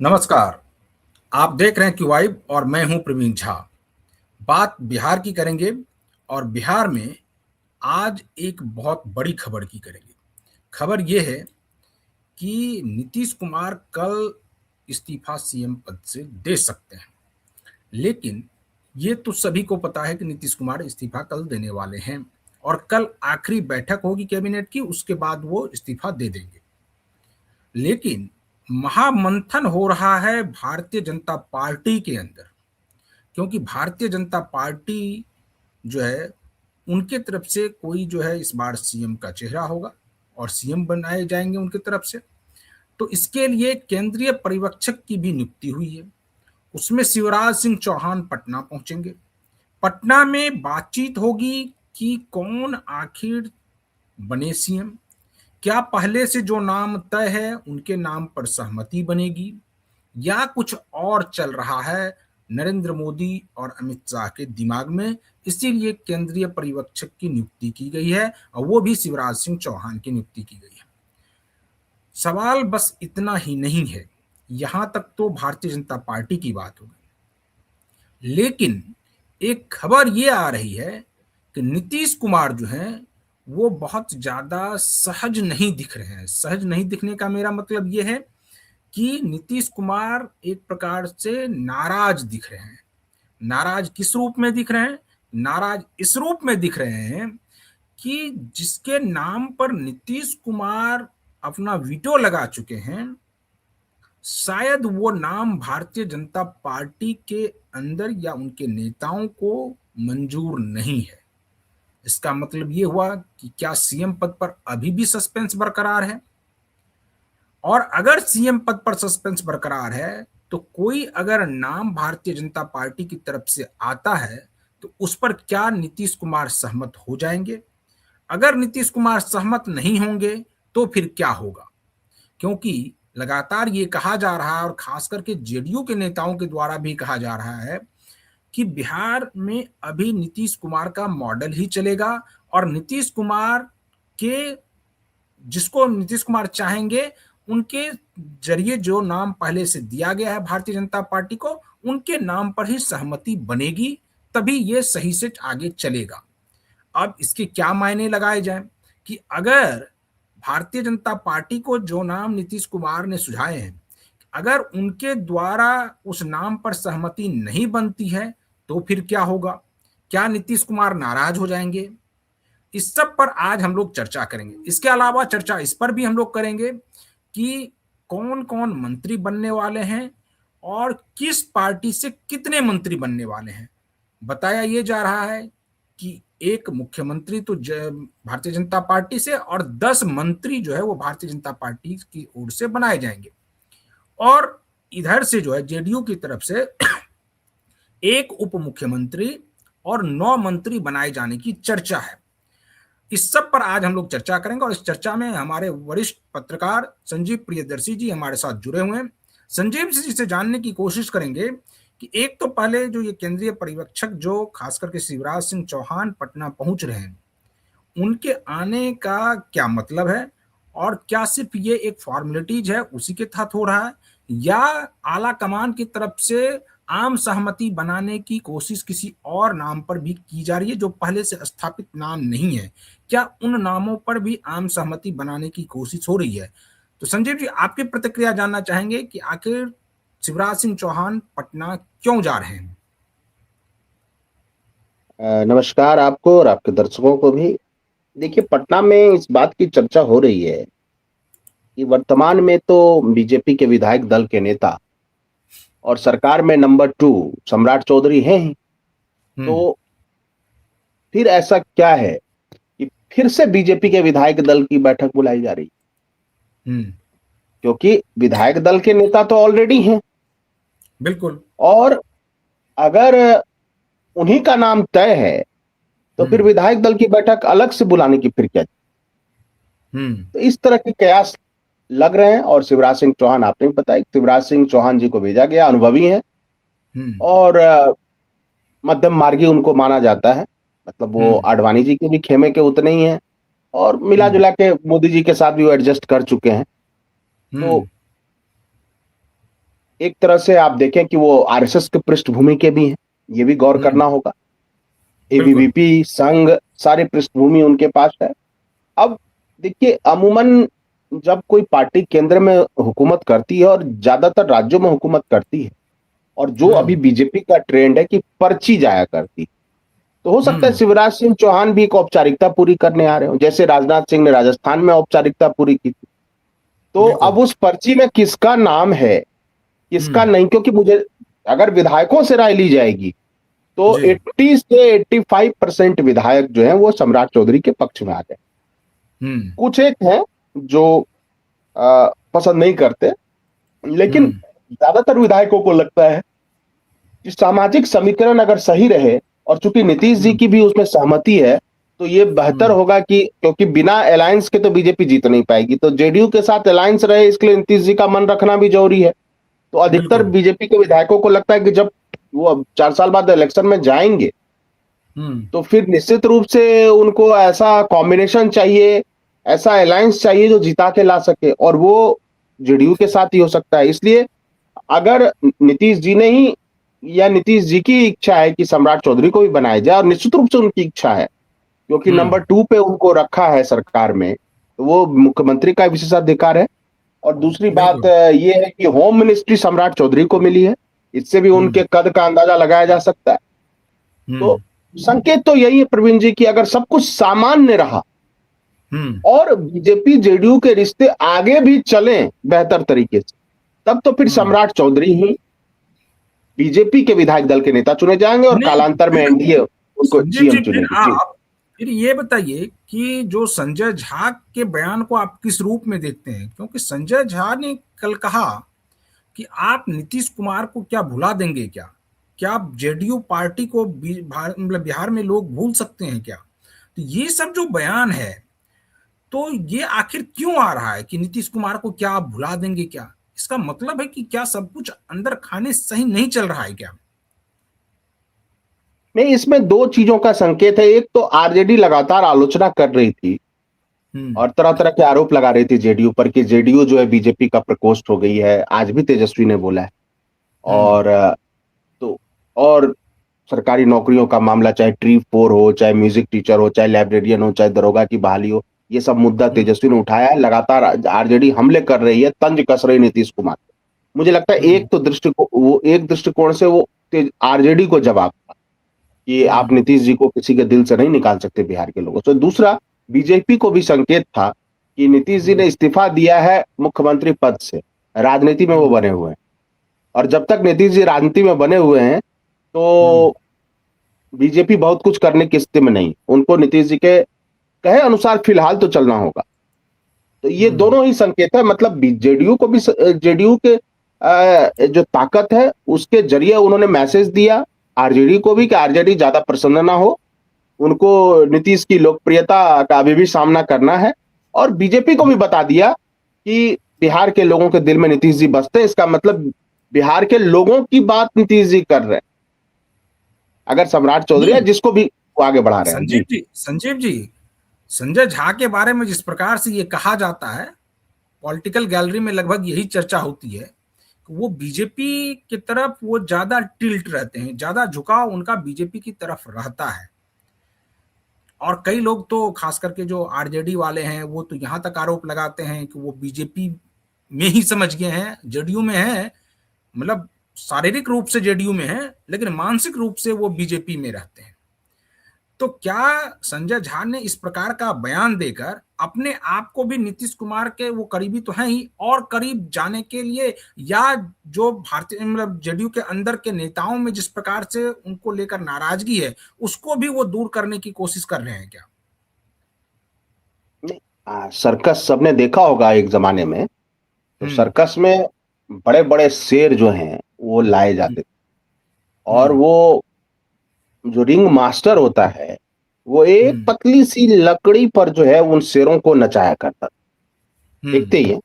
नमस्कार। आप देख रहे हैं क्यू वाइब और मैं हूं प्रवीण झा। बात बिहार की करेंगे और बिहार में आज एक बहुत बड़ी खबर की करेंगे। खबर यह है कि नीतीश कुमार कल इस्तीफा सीएम पद से दे सकते हैं, लेकिन ये तो सभी को पता है कि नीतीश कुमार इस्तीफा कल देने वाले हैं और कल आखिरी बैठक होगी कैबिनेट की, उसके बाद वो इस्तीफा दे देंगे। लेकिन महामंथन हो रहा है भारतीय जनता पार्टी के अंदर, क्योंकि भारतीय जनता पार्टी जो है उनके तरफ से कोई जो है इस बार सीएम का चेहरा होगा और सीएम बनाए जाएंगे उनके तरफ से। तो इसके लिए केंद्रीय पर्यवेक्षक की भी नियुक्ति हुई है। उसमें शिवराज सिंह चौहान पटना पहुंचेंगे। पटना में बातचीत होगी कि कौन आखिर बने सीएम। क्या पहले से जो नाम तय है उनके नाम पर सहमति बनेगी या कुछ और चल रहा है नरेंद्र मोदी और अमित शाह के दिमाग में। इसीलिए केंद्रीय पर्यवेक्षक की नियुक्ति की गई है और वो भी शिवराज सिंह चौहान की नियुक्ति की गई है। सवाल बस इतना ही नहीं है, यहां तक तो भारतीय जनता पार्टी की बात हो गई, लेकिन एक खबर ये आ रही है कि नीतीश कुमार जो हैं वो बहुत ज्यादा सहज नहीं दिख रहे हैं। सहज नहीं दिखने का मेरा मतलब ये है कि नीतीश कुमार एक प्रकार से नाराज दिख रहे हैं। नाराज किस रूप में दिख रहे हैं? नाराज इस रूप में दिख रहे हैं कि जिसके नाम पर नीतीश कुमार अपना वीटो लगा चुके हैं, शायद वो नाम भारतीय जनता पार्टी के अंदर या उनके नेताओं को मंजूर नहीं है। इसका मतलब ये हुआ कि क्या सीएम पद पर अभी भी सस्पेंस बरकरार है? और अगर सीएम पद पर सस्पेंस बरकरार है तो कोई अगर नाम भारतीय जनता पार्टी की तरफ से आता है तो उस पर क्या नीतीश कुमार सहमत हो जाएंगे? अगर नीतीश कुमार सहमत नहीं होंगे तो फिर क्या होगा? क्योंकि लगातार ये कहा जा रहा है और खास करके जेडीयू के नेताओं के द्वारा भी कहा जा रहा है कि बिहार में अभी नीतीश कुमार का मॉडल ही चलेगा और नीतीश कुमार के जिसको नीतीश कुमार चाहेंगे उनके जरिए जो नाम पहले से दिया गया है भारतीय जनता पार्टी को, उनके नाम पर ही सहमति बनेगी, तभी ये सही से आगे चलेगा। अब इसके क्या मायने लगाए जाएं कि अगर भारतीय जनता पार्टी को जो नाम नीतीश कुमार ने सुझाए हैं, अगर उनके द्वारा उस नाम पर सहमति नहीं बनती है तो फिर क्या होगा? क्या नीतीश कुमार नाराज हो जाएंगे? इस सब पर आज हम लोग चर्चा करेंगे। इसके अलावा चर्चा इस पर भी हम लोग करेंगे कि कौन कौन मंत्री बनने वाले हैं और किस पार्टी से कितने मंत्री बनने वाले हैं। बताया ये जा रहा है कि एक मुख्यमंत्री तो भारतीय जनता पार्टी से और 10 मंत्री जो है वो भारतीय जनता पार्टी की ओर से बनाए जाएंगे और इधर से जो है जेडीयू की तरफ से एक उप मुख्यमंत्री और 9 मंत्री बनाए जाने की चर्चा है। इस सब पर आज हम लोग चर्चा करेंगे और इस चर्चा में हमारे वरिष्ठ पत्रकार संजीव प्रियदर्शी जी हमारे साथ जुड़े हुए हैं। संजीव जी से जानने की कोशिश करेंगे कि एक तो पहले जो ये केंद्रीय पर्यवेक्षक जो खास करके शिवराज सिंह चौहान पटना पहुंच रहे हैं, उनके आने का क्या मतलब है और क्या सिर्फ ये एक फॉर्मेलिटीज है उसी के तहत हो रहा है या आला कमान की तरफ से आम सहमति बनाने की कोशिश किसी और नाम पर भी की जा रही है जो पहले से स्थापित नाम नहीं है? क्या उन नामों पर भी आम सहमति बनाने की कोशिश हो रही है? तो संजीव जी आपकी प्रतिक्रिया जानना चाहेंगे कि आखिर शिवराज सिंह चौहान पटना क्यों जा रहे हैं? नमस्कार आपको और आपके दर्शकों को भी। देखिए, पटना में इस बात की चर्चा हो रही है कि वर्तमान में तो बीजेपी के विधायक दल के नेता और सरकार में नंबर 2 सम्राट चौधरी हैं ही। तो फिर ऐसा क्या है कि फिर से बीजेपी के विधायक दल की बैठक बुलाई जा रही है? क्योंकि विधायक दल के नेता तो ऑलरेडी हैं। बिल्कुल। और अगर उन्हीं का नाम तय है तो फिर विधायक दल की बैठक अलग से बुलाने की फिर क्या? तो इस तरह के कयास लग रहे हैं। और शिवराज सिंह चौहान, आपने भी बताया, शिवराज सिंह चौहान जी को भेजा गया, अनुभवी हैं और मध्यम मार्गी उनको माना जाता है। मतलब वो आडवाणी जी के भी खेमे के उतने ही हैं और मिला जुला के मोदी जी के साथ भी वो एडजस्ट कर चुके हैं। तो एक तरह से आप देखें कि वो आरएसएस के पृष्ठभूमि के भी हैं, ये भी गौर करना होगा। बिल्कुल। एबीवीपी, संघ, सारी पृष्ठभूमि उनके पास है। अब देखिए, अमूमन जब कोई पार्टी केंद्र में हुकूमत करती है और ज्यादातर राज्यों में हुकूमत करती है, और जो अभी बीजेपी का ट्रेंड है कि पर्ची जाया करती, तो हो सकता है शिवराज सिंह चौहान भी एक औपचारिकता पूरी करने आ रहे हो, जैसे राजनाथ सिंह ने राजस्थान में औपचारिकता पूरी की थी। तो अब बिल्कुल। उस पर्ची में किसका नाम है, किसका नहीं, क्योंकि मुझे, अगर विधायकों से राय ली जाएगी तो जी। 80 से 85% विधायक जो हैं वो सम्राट चौधरी के पक्ष में आ गए। कुछ एक हैं जो पसंद नहीं करते, लेकिन ज्यादातर विधायकों को लगता है कि सामाजिक समीकरण अगर सही रहे, और चूंकि नीतीश जी की भी उसमें सहमति है, तो ये बेहतर होगा कि, क्योंकि बिना अलायंस के तो बीजेपी जीत नहीं पाएगी, तो जेडीयू के साथ अलायंस रहे, इसके लिए नीतीश जी का मन रखना भी जरूरी है। तो अधिकतर बिल्कुल। बीजेपी के विधायकों को लगता है कि जब वो अब 4 साल बाद इलेक्शन में जाएंगे, तो फिर निश्चित रूप से उनको ऐसा कॉम्बिनेशन चाहिए, ऐसा अलायंस चाहिए जो जिता के ला सके, और वो जेडीयू के साथ ही हो सकता है। इसलिए अगर नीतीश जी ने ही, या नीतीश जी की इच्छा है कि सम्राट चौधरी को भी बनाया जाए, और निश्चित रूप से उनकी इच्छा है, क्योंकि नंबर 2 पे उनको रखा है सरकार में, तो वो मुख्यमंत्री का विशेषाधिकार है। और दूसरी बात बिल्कुल। ये है कि होम मिनिस्ट्री सम्राट चौधरी को मिली है, इससे भी उनके कद का अंदाजा लगाया जा सकता है। तो संकेत तो यही है प्रवीण जी कि अगर सब कुछ सामान्य रहा और बीजेपी जेडीयू के रिश्ते आगे भी चलें बेहतर तरीके से, तब तो फिर सम्राट चौधरी ही बीजेपी के विधायक दल के नेता चुने जाएंगे, और नहीं, कालांतर में एनडीए उनको संजीव जी, सीएम चुनेगी। जी। फिर ये बताइए कि जो संजय झा के बयान को आप किस रूप में देखते हैं? क्योंकि संजय झा ने कल कहा कि आप नीतीश कुमार को क्या भुला देंगे क्या? क्या आप जेडीयू पार्टी को मतलब बिहार में लोग भूल सकते हैं क्या? तो ये सब जो बयान है, तो ये आखिर क्यों आ रहा है कि नीतीश कुमार को क्या आप भुला देंगे क्या? इसका मतलब है कि क्या सब कुछ अंदर खाने सही नहीं चल रहा है क्या? नहीं, इसमें दो चीजों का संकेत है। एक तो आरजेडी लगातार आलोचना कर रही थी और तरह तरह के आरोप लगा रही थी जेडीयू पर कि जेडीयू जो है बीजेपी का प्रकोष्ठ हो गई है। आज भी तेजस्वी ने बोला है। और तो और सरकारी नौकरियों का मामला, चाहे ट्री 4 हो, चाहे म्यूजिक टीचर हो, चाहे लाइब्रेरियन हो, चाहे दरोगा की बहाली हो, ये सब मुद्दा तेजस्वी ने उठाया है। लगातार आरजेडी हमले कर रही है, तंज कस रही नीतीश कुमार। मुझे लगता है एक तो एक दृष्टिकोण से वो आरजेडी को जवाब था कि आप नीतीश जी को किसी के दिल से नहीं निकाल सकते बिहार के लोगों से। दूसरा, बीजेपी को भी संकेत था कि नीतीश जी ने इस्तीफा दिया है मुख्यमंत्री पद से, राजनीति में वो बने हुए हैं, और जब तक नीतीश जी राजनीति में बने हुए हैं तो बीजेपी बहुत कुछ करने की स्थिति में नहीं। उनको नीतीश जी के कहे अनुसार फिलहाल तो चलना होगा। तो ये दोनों ही संकेत है। मतलब जेडीयू को भी, जेडीयू के जो ताकत है उसके जरिए उन्होंने मैसेज दिया आरजेडी को भी कि आरजेडी ज्यादा प्रसन्न ना हो, उनको नीतीश की लोकप्रियता का अभी भी सामना करना है। और बीजेपी को भी बता दिया कि बिहार के लोगों के दिल में नीतीश जी बसते हैं, इसका मतलब बिहार के लोगों की बात नीतीश जी कर रहे हैं, अगर सम्राट चौधरी है जिसको भी वो आगे बढ़ा रहे हैं। जी। संजीव जी, संजय झा के बारे में जिस प्रकार से ये कहा जाता है, पॉलिटिकल गैलरी में लगभग यही चर्चा होती है कि वो बीजेपी की तरफ वो ज्यादा टिल्ट रहते हैं, ज्यादा झुकाव उनका बीजेपी की तरफ रहता है। और कई लोग तो खास करके जो आरजेडी वाले हैं वो तो यहां तक आरोप लगाते हैं कि वो बीजेपी में ही समझ गए हैं, जेडीयू में है, मतलब शारीरिक रूप से जेडीयू में है लेकिन मानसिक रूप से वो बीजेपी में रहते हैं। तो क्या संजय झा ने इस प्रकार का बयान देकर अपने आप को भी नीतीश कुमार के, वो करीबी तो हैं ही, और करीब जाने के लिए, या जो भारतीय मतलब जेडीयू के अंदर के नेताओं में जिस प्रकार से उनको लेकर नाराजगी है उसको भी वो दूर करने की कोशिश कर रहे हैं क्या? सर्कस सबने देखा होगा एक जमाने में, तो सर्कस में बड़े बड़े शेर जो हैं वो लाए जाते थे, और वो जो रिंग मास्टर होता है वो एक पतली सी लकड़ी पर जो है उन शेरों को नचाया करता था। देखते ही है,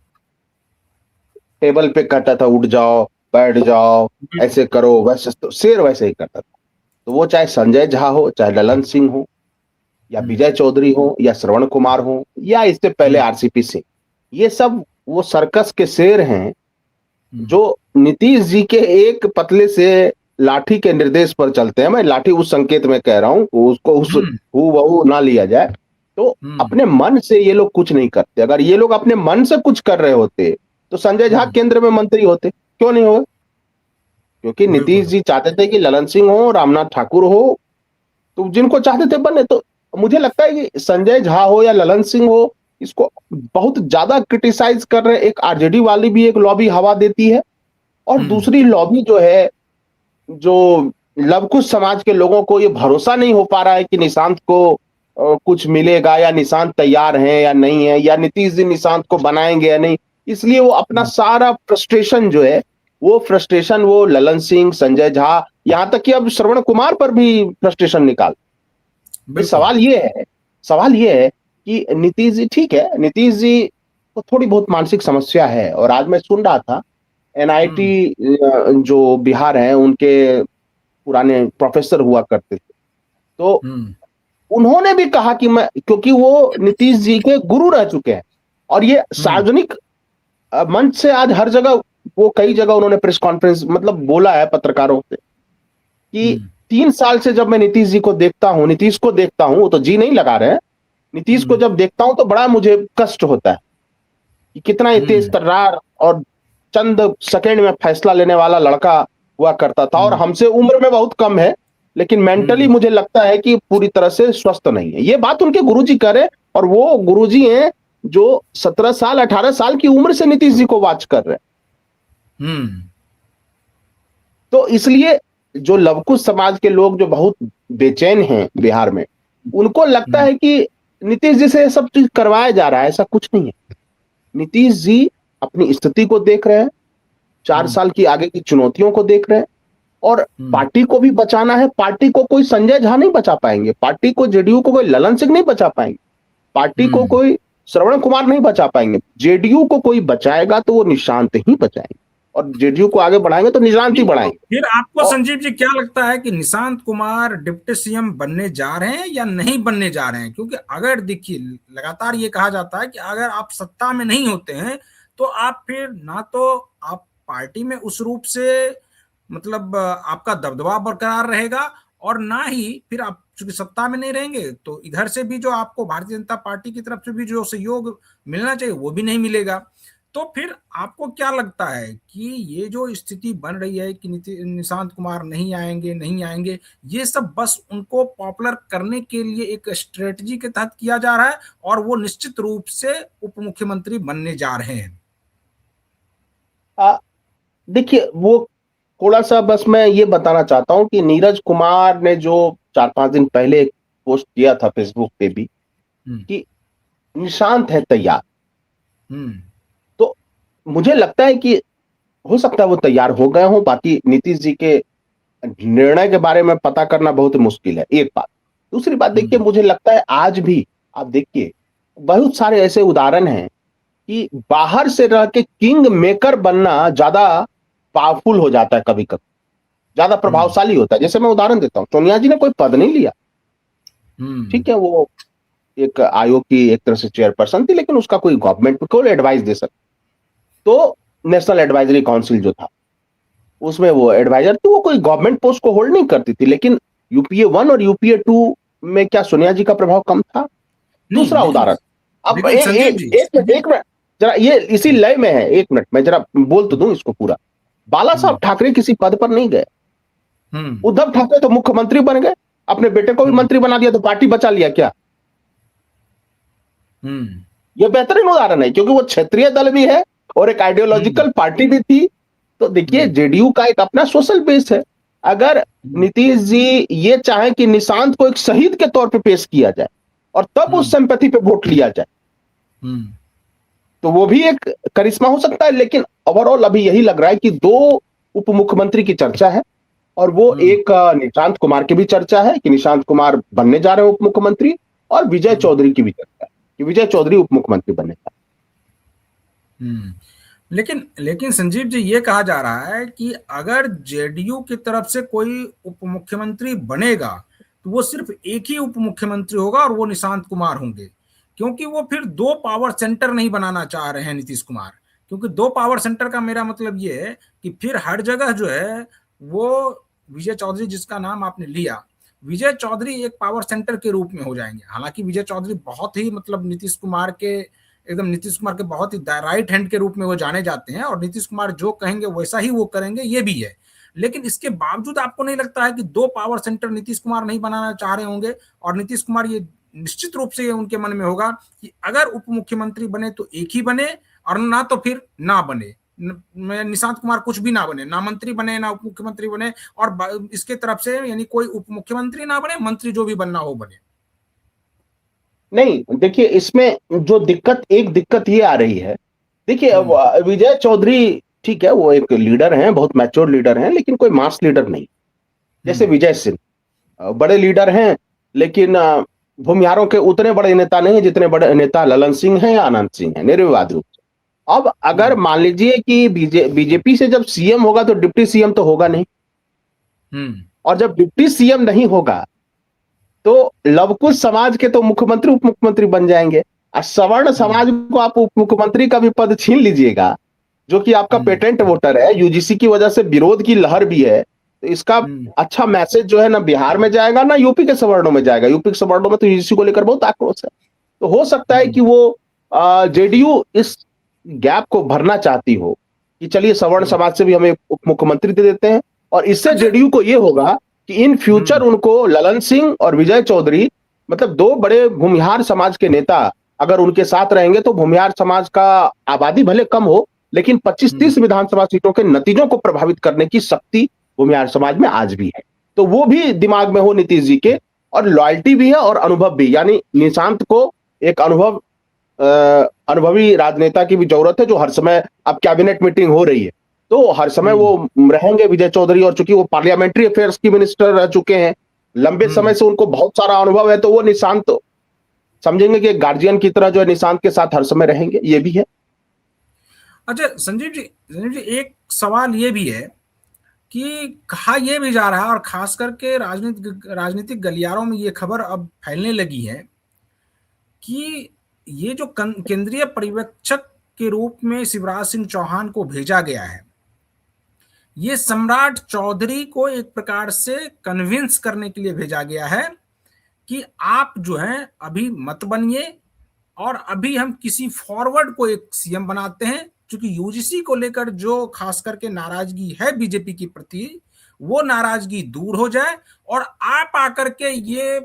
टेबल पे कहता था उठ जाओ, बैठ जाओ, ऐसे करो, वैसे, तो शेर वैसे ही करता था। तो वो चाहे संजय झा हो, चाहे ललन सिंह हो, या विजय चौधरी हो, या श्रवण कुमार हो, या इससे पहले आरसीपी सिंह, ये सब वो सर्कस के शेर हैं जो नीतीश जी के एक पतले से लाठी के निर्देश पर चलते हैं, मैं लाठी उस संकेत में कह रहा हूं, उसको उस हूबहू ना लिया जाए, तो अपने मन से ये लोग कुछ नहीं करते। अगर ये लोग अपने मन से कुछ कर रहे होते तो संजय झा केंद्र में मंत्री होते, क्यों नहीं हो? क्योंकि नीतीश जी चाहते थे कि ललन सिंह हो, रामनाथ ठाकुर हो, तो जिनको चाहते थे बने। तो मुझे लगता है कि संजय झा हो या ललन सिंह हो, इसको बहुत ज्यादा क्रिटिसाइज कर रहे हैं। एक आरजेडी वाली भी एक लॉबी हवा देती है, और दूसरी लॉबी जो है, जो लवकुश समाज के लोगों को ये भरोसा नहीं हो पा रहा है कि निशांत को कुछ मिलेगा, या निशांत तैयार है या नहीं है, या नीतीश जी निशांत को बनाएंगे या नहीं। इसलिए वो अपना सारा फ्रस्ट्रेशन जो है, वो फ्रस्ट्रेशन वो ललन सिंह, संजय झा, यहां तक कि अब श्रवण कुमार पर भी फ्रस्ट्रेशन निकाल। सवाल ये है कि नीतीश जी, ठीक है, नीतीश जी को थोड़ी बहुत मानसिक समस्या है। और आज मैं सुन रहा था, एनआईटी जो बिहार है, उनके पुराने प्रोफेसर हुआ करते थे, तो उन्होंने भी कहा कि मैं, क्योंकि वो नीतीश जी के गुरु रह चुके हैं, और ये सार्वजनिक मंच से आज हर जगह, वो कई जगह उन्होंने प्रेस कॉन्फ्रेंस मतलब बोला है पत्रकारों से कि 3 साल से जब मैं नीतीश जी को देखता हूं, नीतीश को देखता हूं, वो तो जी नहीं लगा रहे हैं, नीतीश को जब देखता हूं तो बड़ा मुझे कष्ट होता है कि कितना ही तेज तर्रार और चंद सेकंड में फैसला लेने वाला लड़का हुआ करता था। और हमसे उम्र में बहुत कम है, लेकिन मेंटली मुझे लगता है कि पूरी तरह से स्वस्थ नहीं है। ये बात उनके गुरुजी करे, और वो गुरुजी हैं जो 17 साल 18 साल की उम्र से नीतीश जी को वॉच कर रहे हैं। तो इसलिए जो लवकुश समाज के लोग जो बहुत बेचैन हैं बिहार में, उनको लगता है कि नीतीश जी से सब चीज करवाया जा रहा है। ऐसा कुछ नहीं है। नीतीश जी अपनी स्थिति को देख रहे हैं, 4 साल की आगे की चुनौतियों को देख रहे हैं, और पार्टी को भी बचाना है। पार्टी को कोई संजय झा नहीं बचा पाएंगे, पार्टी को जेडीयू को कोई ललन सिंह नहीं बचा पाएंगे, पार्टी को कोई श्रवण कुमार नहीं बचा पाएंगे। जेडीयू को कोई बचाएगा तो वो निशांत ही बचाएंगे, और जेडीयू को आगे बढ़ाएंगे तो निशांत ही बढ़ाएंगे। फिर आपको संजीव जी क्या लगता है कि निशांत कुमार डिप्टी सीएम बनने जा रहे हैं या नहीं बनने जा रहे हैं? क्योंकि अगर देखिए, लगातार ये कहा जाता है कि अगर आप सत्ता में नहीं होते हैं तो आप फिर ना तो आप पार्टी में उस रूप से मतलब आपका दबदबा बरकरार रहेगा, और ना ही फिर आप चूंकि सत्ता में नहीं रहेंगे तो इधर से भी जो आपको भारतीय जनता पार्टी की तरफ से भी जो सहयोग मिलना चाहिए वो भी नहीं मिलेगा। तो फिर आपको क्या लगता है कि ये जो स्थिति बन रही है कि निशांत कुमार नहीं आएंगे, ये सब बस उनको पॉपुलर करने के लिए एक स्ट्रेटजी के तहत किया जा रहा है, और वो निश्चित रूप से उप मुख्यमंत्री बनने जा रहे हैं? देखिए, वो थोड़ा सा बस मैं ये बताना चाहता हूं कि नीरज कुमार ने जो 4-5 दिन पहले एक पोस्ट किया था फेसबुक पे भी कि निशांत है तैयार, तो मुझे लगता है कि हो सकता है वो तैयार हो गए हों। बाकी नीतीश जी के निर्णय के बारे में पता करना बहुत मुश्किल है, एक बात। दूसरी बात, देखिए, मुझे लगता है आज भी आप देखिए बहुत सारे ऐसे उदाहरण हैं कि बाहर से रह के किंग मेकर बनना ज्यादा पावरफुल हो जाता है, कभी कभी ज्यादा प्रभावशाली होता है। जैसे मैं उदाहरण देता हूं, सोनिया जी ने कोई पद नहीं लिया, ठीक है, वो एक आयोग की एक तरह से चेयरपर्सन थी, लेकिन उसका कोई गवर्नमेंट को एडवाइस दे सकता, तो नेशनल एडवाइजरी काउंसिल जो था उसमें वो एडवाइजर थी, वो कोई गवर्नमेंट पोस्ट को होल्ड नहीं करती थी। लेकिन यूपीए 1 और यूपीए 2 में क्या सोनिया जी का प्रभाव कम था? दूसरा उदाहरण, अब एक मिनट जरा, ये इसी लय में है, एक मिनट मैं जरा बोल तो दूं इसको पूरा। बाला साहब ठाकरे किसी पद पर नहीं गए, उद्धव ठाकरे तो मुख्यमंत्री बन गए, अपने बेटे को भी मंत्री बना दिया, तो पार्टी बचा लिया क्या? यह बेहतरीन उदाहरण है, क्योंकि वो क्षेत्रीय दल भी है और एक आइडियोलॉजिकल पार्टी भी थी। तो देखिए, जेडीयू का एक अपना सोशल बेस है। अगर नीतीश जी ये चाहे कि निशांत को एक शहीद के तौर पे पेश किया जाए और तब उस सिंपैथी पे वोट लिया जाए, तो वो भी एक करिश्मा हो सकता है। लेकिन ओवरऑल अभी यही लग रहा है कि 2 उप मुख्यमंत्री की चर्चा है, और वो एक निशांत कुमार की भी चर्चा है कि निशांत कुमार बनने जा रहे हैं उप मुख्यमंत्री, और विजय चौधरी की भी चर्चा है कि विजय चौधरी उप मुख्यमंत्री बनने जा रहे हैं। लेकिन संजीव जी, ये कहा जा रहा है कि अगर जेडीयू की तरफ से कोई उप मुख्यमंत्री बनेगा तो वो सिर्फ एक ही उप मुख्यमंत्री होगा, और वो निशांत कुमार होंगे, क्योंकि वो फिर 2 पावर सेंटर नहीं बनाना चाह रहे हैं नीतीश कुमार। क्योंकि दो पावर सेंटर का मेरा मतलब ये है कि फिर हर जगह जो है वो विजय चौधरी जिसका नाम आपने लिया, विजय चौधरी एक पावर सेंटर के रूप में हो जाएंगे। हालांकि विजय चौधरी बहुत ही मतलब नीतीश कुमार के बहुत ही राइट हैंड के रूप में वो जाने जाते हैं, और नीतीश कुमार जो कहेंगे वैसा ही वो करेंगे, ये भी है। लेकिन इसके बावजूद आपको नहीं लगता है कि दो पावर सेंटर नीतीश कुमार नहीं बनाना चाह रहे होंगे, और नीतीश कुमार ये निश्चित रूप से ये उनके मन में होगा कि अगर उप मुख्यमंत्री बने तो एक ही बने, और ना तो फिर ना बने, निशांत कुमार कुछ भी ना बने, ना मंत्री बने ना उप मुख्यमंत्री बने, और इसके तरफ से यानी कोई उप मुख्यमंत्री ना बने, मंत्री जो भी बनना हो बने। नहीं, देखिए इसमें जो एक दिक्कत ये आ रही है, देखिए विजय चौधरी ठीक है, वो एक लीडर हैं, बहुत मैच्योर लीडर हैं, लेकिन कोई मास लीडर नहीं। जैसे विजय सिंह बड़े लीडर हैं, लेकिन भूमिहारों के उतने बड़े नेता नहीं है जितने बड़े नेता ललन सिंह हैं या आनंद सिंह हैं, निर्विवाद रूप से। अब अगर मान लीजिए कि बीजेपी से जब सीएम होगा तो डिप्टी सीएम तो होगा नहीं, और जब डिप्टी सीएम नहीं होगा तो लवकुश समाज के तो मुख्यमंत्री उप मुख्यमंत्री बन जाएंगे, और सवर्ण समाज को आप उप मुख्यमंत्री का भी पद छीन लीजिएगा, जो कि आपका पेटेंट वोटर है, यूजीसी की वजह से विरोध की लहर भी है, तो इसका अच्छा मैसेज जो है ना बिहार में जाएगा ना यूपी के सवर्णों में जाएगा। यूपी के सवर्णों में तो यूजीसी को लेकर बहुत आक्रोश है, तो हो सकता है कि वो जेडीयू इस गैप को भरना चाहती हो कि चलिए सवर्ण समाज से भी हमें उप मुख्यमंत्री दे देते हैं, और इससे जेडीयू को यह होगा कि इन फ्यूचर उनको ललन सिंह और विजय चौधरी, मतलब दो बड़े भूमिहार समाज के नेता अगर उनके साथ रहेंगे तो भूमिहार समाज का आबादी भले कम हो, लेकिन 25-30 विधानसभा सीटों के नतीजों को प्रभावित करने की शक्ति भूमिहार समाज में आज भी है। तो वो भी दिमाग में हो नीतीश जी के, और लॉयल्टी भी है और अनुभव भी, यानी निशांत को एक अनुभवी राजनेता की भी जरूरत है, जो हर समय, अब कैबिनेट मीटिंग हो रही है तो हर समय वो रहेंगे विजय चौधरी, और चूंकि वो पार्लियामेंट्री अफेयर्स की मिनिस्टर रह चुके हैं लंबे समय से, उनको बहुत सारा अनुभव है, तो वो निशांत समझेंगे कि एक गार्जियन की तरह जो है निशांत के साथ हर समय रहेंगे, ये भी है। अच्छा संजीव जी एक सवाल ये भी है कि कहा यह भी जा रहा है, और खास करके राजनीतिक गलियारों में ये खबर अब फैलने लगी है कि ये जो केंद्रीय पर्यवेक्षक के रूप में शिवराज सिंह चौहान को भेजा गया है, ये सम्राट चौधरी को एक प्रकार से कन्विंस करने के लिए भेजा गया है कि आप जो है अभी मत बनिए, और अभी हम किसी फॉरवर्ड को एक सीएम बनाते हैं, क्योंकि यूजीसी को लेकर जो खास करके नाराजगी है बीजेपी की प्रति, वो नाराजगी दूर हो जाए, और आप आकर के ये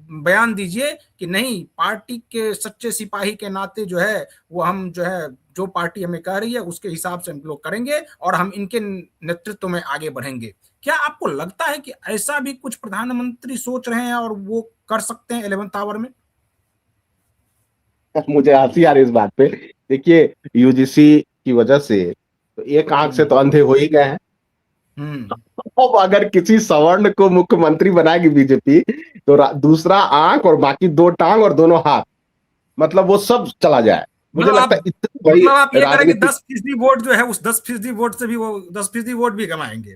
बयान दीजिए कि नहीं, पार्टी के सच्चे सिपाही के नाते जो है वो हम जो है जो पार्टी हमें कह रही है उसके हिसाब से हम लोग करेंगे, और हम इनके नेतृत्व में आगे बढ़ेंगे। क्या आपको लगता है कि ऐसा भी कुछ प्रधानमंत्री सोच रहे हैं और वो कर सकते हैं 11th आवर में? मुझे हंसी आ रही इस बात पे। देखिए यूजीसी की वजह से तो एक आंख से तो अंधे हो ही गए हैं। अब अगर किसी सवर्ण को मुख्यमंत्री बनाएगी बीजेपी तो दूसरा आंख और बाकी दो टांग और दोनों हाथ, मतलब वो सब चला जाए। मुझे लगता है इतनी बड़ी आप ये करें कि 10% वोट जो है उस 10% वोट से भी वो 10% वोट भी कमाएंगे।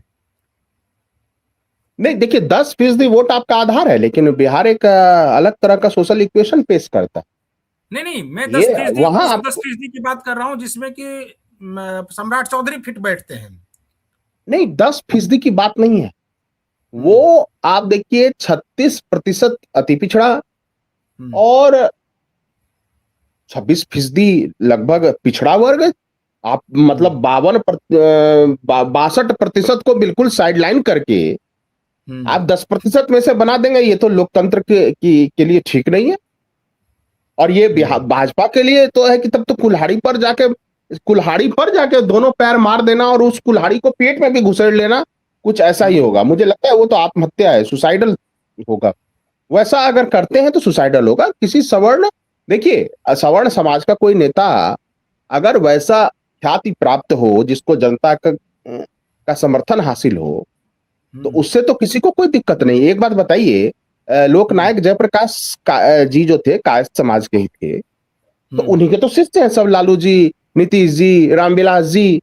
नहीं, देखिए 10% वोट आपका आधार है, लेकिन बिहार एक अलग तरह का सोशल इक्वेशन पेश करता है। नहीं, मैं 10% की बात कर रहा हूं जिसमें कि सम्राट चौधरी फिट बैठते हैं। नहीं, 10% की बात नहीं है वो। आप देखिए 36% अति पिछड़ा और 26% लगभग पिछड़ा वर्ग। आप मतलब 62% को बिल्कुल साइडलाइन करके आप 10% में से बना देंगे, ये तो लोकतंत्र के लिए ठीक नहीं है। और ये भाजपा के लिए तो है कि तब तो कुल्हाड़ी पर जाके दोनों पैर मार देना और उस कुल्हाड़ी को पेट में भी घुसेड़ लेना, कुछ ऐसा ही होगा। मुझे लगता है वो तो आत्महत्या है, सुसाइडल होगा। वैसा अगर करते हैं तो सुसाइडल होगा। किसी सवर्ण, देखिए सवर्ण समाज का कोई नेता अगर वैसा ख्याति प्राप्त हो, जिसको जनता का समर्थन हासिल हो, तो उससे तो किसी को कोई दिक्कत नहीं। एक बात बताइए, लोकनायक जयप्रकाश जी जो थे कायस्थ समाज के ही थे, तो उन्हीं के तो शिष्य हैं सब, लालू जी, नीतीश जी, रामविलास जी।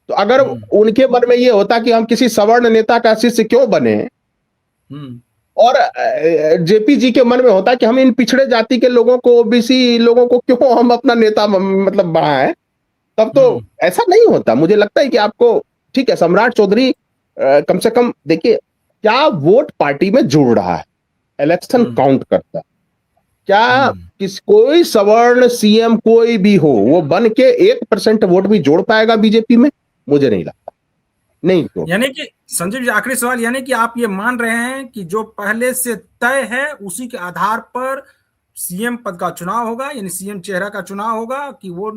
तो अगर उनके मन में ये होता कि हम किसी सवर्ण नेता का शिष्य क्यों बने, और जेपी जी के मन में होता कि हम इन पिछड़े जाति के लोगों को, ओबीसी लोगों को क्यों हम अपना नेता मतलब बढ़ाएं, तब तो ऐसा नहीं होता। मुझे लगता है कि आपको, ठीक है, सम्राट चौधरी कम से कम देखिए क्या वोट पार्टी में जुड़ रहा है, इलेक्शन काउंट करता है क्या, कोई सवर्ण सीएम कोई भी हो वो बन के 1% वोट भी जोड़ पाएगा बीजेपी में? मुझे नहीं लगता, नहीं जोड़। यानी कि संजीव जी, आखिरी सवाल, यानी कि आप ये मान रहे हैं कि जो पहले से तय है उसी के आधार पर सीएम पद का चुनाव होगा, यानी सीएम चेहरा का चुनाव होगा, कि वो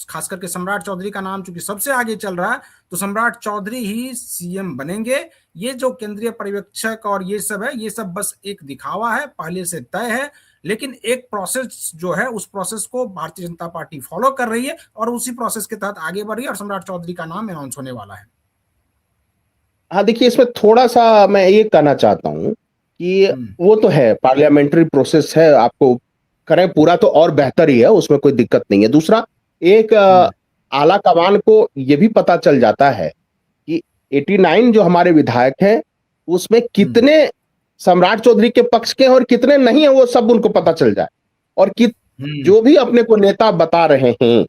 खास करके सम्राट चौधरी का नाम चूंकि सबसे आगे चल रहा है तो सम्राट चौधरी ही सीएम बनेंगे। ये जो केंद्रीय पर्यवेक्षक और ये सब है, ये सब बस एक दिखावा है, पहले से तय है, लेकिन एक प्रोसेस जो है उस प्रोसेस को भारतीय जनता पार्टी फॉलो कर रही है और उसी प्रोसेस के तहत आगे बढ़ रही है और सम्राट चौधरी का नाम अनाउंस होने वाला है। हाँ देखिए, इसमें थोड़ा सा मैं ये कहना चाहता हूं कि वो तो है, पार्लियामेंट्री प्रोसेस है, आपको करें पूरा तो और बेहतर ही है, उसमें कोई दिक्कत नहीं है। दूसरा, एक आला कमान को ये भी पता चल जाता है कि 89 जो हमारे विधायक हैं उसमें कितने सम्राट चौधरी के पक्ष के हैं और कितने नहीं है, वो सब उनको पता चल जाए। और कि जो भी अपने को नेता बता रहे हैं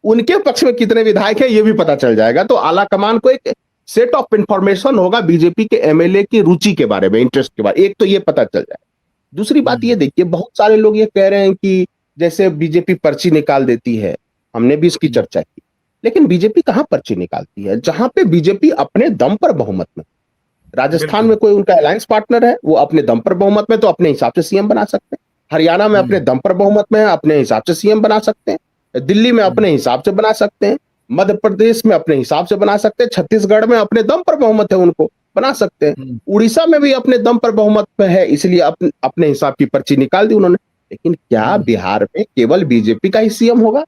उनके पक्ष में कितने विधायक हैं ये भी पता चल जाएगा। तो आला कमान को एक सेट ऑफ इंफॉर्मेशन होगा बीजेपी के एमएलए की रुचि के बारे में, इंटरेस्ट के बारे में, एक तो ये पता चल जाए। दूसरी बात ये देखिए, बहुत सारे लोग ये कह रहे हैं कि जैसे बीजेपी पर्ची निकाल देती है, हमने भी इसकी चर्चा की, लेकिन बीजेपी कहां पर्ची निकालती है? जहां पे बीजेपी अपने दम पर बहुमत में, राजस्थान में कोई उनका अलायंस पार्टनर है, वो अपने दम पर बहुमत में तो अपने हिसाब से सीएम बना सकते हैं। हरियाणा में अपने दम पर बहुमत में है, अपने हिसाब से सीएम बना सकते हैं। दिल्ली में अपने हिसाब से बना सकते हैं। मध्य प्रदेश में अपने हिसाब से बना सकते हैं। छत्तीसगढ़ में अपने दम पर बहुमत है, उनको बना सकते हैं। उड़ीसा में भी अपने दम पर बहुमत में है, इसलिए अपने हिसाब की पर्ची निकाल दी उन्होंने। लेकिन क्या बिहार में केवल बीजेपी का ही सीएम होगा?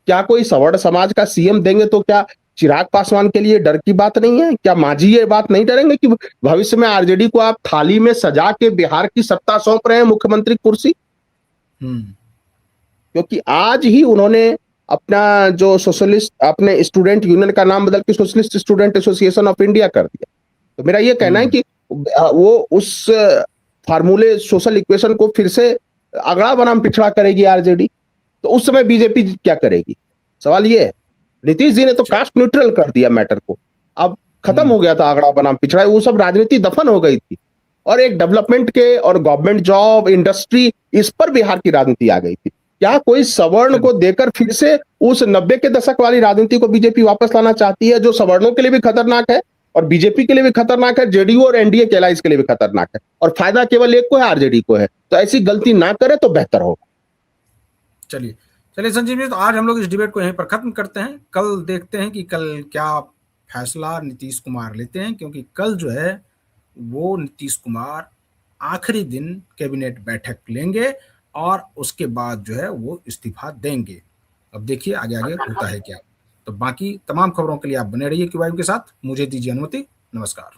क्या कोई सवर्ण समाज का सीएम देंगे तो क्या चिराग पासवान के लिए डर की बात नहीं है? क्या मांझी ये बात नहीं डरेंगे कि भविष्य में आरजेडी को आप थाली में सजा के बिहार की सत्ता सौंप रहे हैं, मुख्यमंत्री कुर्सी? क्योंकि आज ही उन्होंने अपना जो सोशलिस्ट, अपने स्टूडेंट यूनियन का नाम बदल के socialist student association of India कर दिया। तो मेरा ये कहना है कि वो उस फार्मूले, सोशल इक्वेशन को फिर से अगड़ा बनाम पिछड़ा करेगी आरजेडी। तो उस समय बीजेपी क्या करेगी? सवाल ये है। नीतीश जी ने तो कास्ट न्यूट्रल कर दिया मैटर को, अब खत्म हो गया था आगड़ा बनाम पिछड़ा, वो सब राजनीति दफन हो गई थी और एक डेवलपमेंट के और गवर्नमेंट जॉब, इंडस्ट्री, इस पर बिहार की राजनीति आ गई थी। क्या कोई सवर्ण को देकर फिर से उस 90 के दशक वाली राजनीति को बीजेपी वापस लाना चाहती है, जो सवर्णों के लिए भी खतरनाक है और बीजेपी के लिए भी खतरनाक है, जेडीयू और एनडीए के अलायंस के लिए भी खतरनाक है, और फायदा केवल एक को है, आरजेडी को है? तो ऐसी गलती ना करे तो बेहतर होगा। चलिए संजीव जी, तो आज हम लोग इस डिबेट को यहीं पर खत्म करते हैं। कल देखते हैं कि कल क्या फैसला नीतीश कुमार लेते हैं, क्योंकि कल जो है वो नीतीश कुमार आखिरी दिन कैबिनेट बैठक लेंगे और उसके बाद जो है वो इस्तीफा देंगे। अब देखिए आगे आगे होता है क्या। तो बाकी तमाम खबरों के लिए आप बने रहिए क्यूआईएम के साथ। मुझे दीजिए अनुमति। नमस्कार।